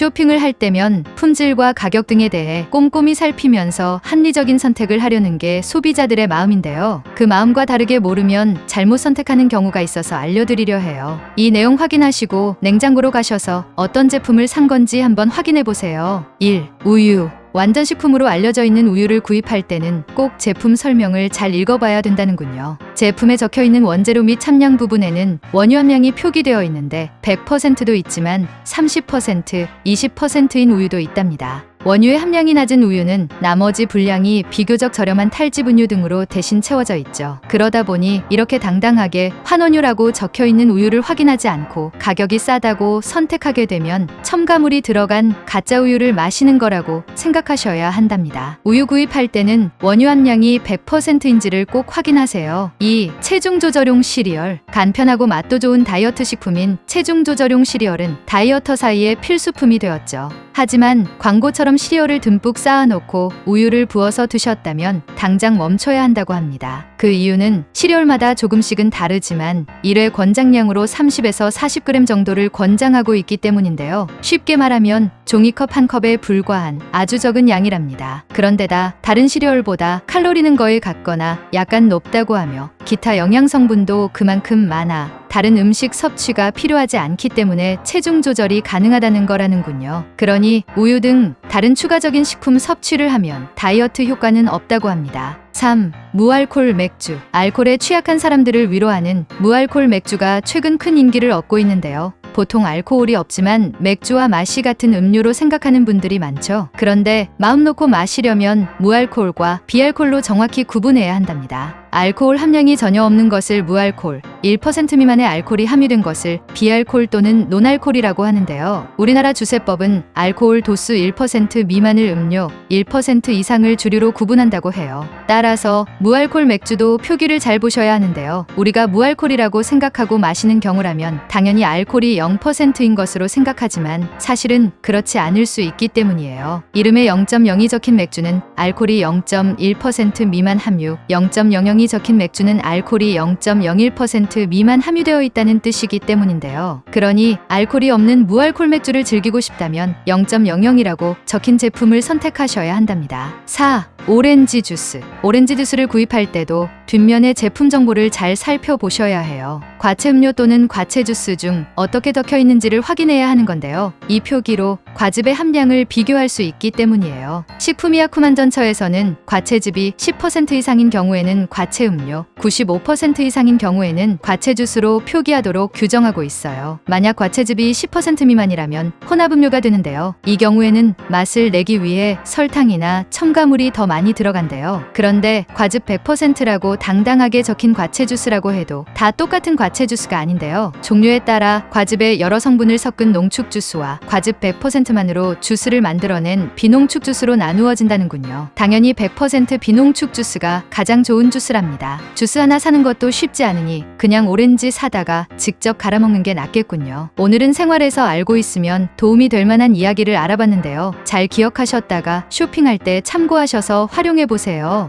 쇼핑을 할 때면 품질과 가격 등에 대해 꼼꼼히 살피면서 합리적인 선택을 하려는 게 소비자들의 마음인데요. 그 마음과 다르게 모르면 잘못 선택하는 경우가 있어서 알려드리려 해요. 이 내용 확인하시고 냉장고로 가셔서 어떤 제품을 산 건지 한번 확인해 보세요. 1. 우유. 완전식품으로 알려져 있는 우유를 구입할 때는 꼭 제품 설명을 잘 읽어봐야 된다는군요. 제품에 적혀있는 원재료 및 참량 부분에는 원유 함량이 표기되어 있는데 100%도 있지만 30%, 20%인 우유도 있답니다. 원유의 함량이 낮은 우유는 나머지 분량이 비교적 저렴한 탈지분유 등으로 대신 채워져 있죠. 그러다 보니 이렇게 당당하게 환원유라고 적혀있는 우유를 확인하지 않고 가격이 싸다고 선택하게 되면 첨가물이 들어간 가짜 우유를 마시는 거라고 생각하셔야 한답니다. 우유 구입할 때는 원유 함량이 100%인지를 꼭 확인하세요. 2. 체중 조절용 시리얼. 간편하고 맛도 좋은 다이어트 식품인 체중 조절용 시리얼은 다이어터 사이에 필수품이 되었죠. 하지만 광고처럼 시리얼을 듬뿍 쌓아놓고 우유를 부어서 드셨다면 당장 멈춰야 한다고 합니다. 그 이유는 시리얼마다 조금씩은 다르지만 1회 권장량으로 30에서 40g 정도를 권장하고 있기 때문인데요. 쉽게 말하면 종이컵 한 컵에 불과한 아주 적은 양이랍니다. 그런데다 다른 시리얼보다 칼로리는 거의 같거나 약간 높다고 하며 기타 영양 성분도 그만큼 많아 다른 음식 섭취가 필요하지 않기 때문에 체중 조절이 가능하다는 거라는군요. 그러니 우유 등 다른 추가적인 식품 섭취를 하면 다이어트 효과는 없다고 합니다. 3. 무알콜 맥주. 알코올에 취약한 사람들을 위로하는 무알콜 맥주가 최근 큰 인기를 얻고 있는데요. 보통 알코올이 없지만 맥주와 맛이 같은 음료로 생각하는 분들이 많죠. 그런데 마음 놓고 마시려면 무알콜과 비알콜로 정확히 구분해야 한답니다. 알코올 함량이 전혀 없는 것을 무알콜, 1% 미만의 알코올이 함유된 것을 비알콜 또는 논알콜이라고 하는데요. 우리나라 주세법은 알코올 도수 1% 미만을 음료, 1% 이상을 주류로 구분한다고 해요. 따라서 무알콜 맥주도 표기를 잘 보셔야 하는데요. 우리가 무알콜이라고 생각하고 마시는 경우라면 당연히 알코올이 0%인 것으로 생각하지만 사실은 그렇지 않을 수 있기 때문이에요. 이름에 0.0이 적힌 맥주는 알코올이 0.1% 미만 함유, 0.00이 적힌 맥주는 알코올이 0.01% 미만 함유되어 있다는 뜻이기 때문인데요. 그러니 알코올이 없는 무알콜 맥주를 즐기고 싶다면 0.00이라고 적힌 제품을 선택하셔야 한답니다. 4. 오렌지 주스. 오렌지 주스를 구입할 때도 뒷면의 제품 정보를 잘 살펴보셔야 해요. 과채 음료 또는 과채 주스 중 어떻게 적혀 있는지를 확인해야 하는 건데요. 이 표기로 과즙의 함량을 비교할 수 있기 때문이에요. 식품의약품안전처에서는 과채즙이 10% 이상인 경우에는 과채 음료, 95% 이상인 경우에는 과채 주스로 표기하도록 규정하고 있어요. 만약 과채즙이 10% 미만이라면 혼합음료가 되는데요. 이 경우에는 맛을 내기 위해 설탕이나 첨가물이 더 많이 들어간대요. 그런데 과즙 100%라고 당당하게 적힌 과채 주스라고 해도 다 똑같은 과채 주스가 아닌데요. 종류에 따라 과즙의 여러 성분을 섞은 농축 주스와 과즙 100%만으로 주스를 만들어낸 비농축 주스로 나누어진다는군요. 당연히 100% 비농축 주스가 가장 좋은 주스랍니다. 주스 하나 사는 것도 쉽지 않으니 그냥 오렌지 사다가 직접 갈아먹는 게 낫겠군요. 오늘은 생활에서 알고 있으면 도움이 될 만한 이야기를 알아봤는데요. 잘 기억하셨다가 쇼핑할 때 참고하셔서 활용해 보세요.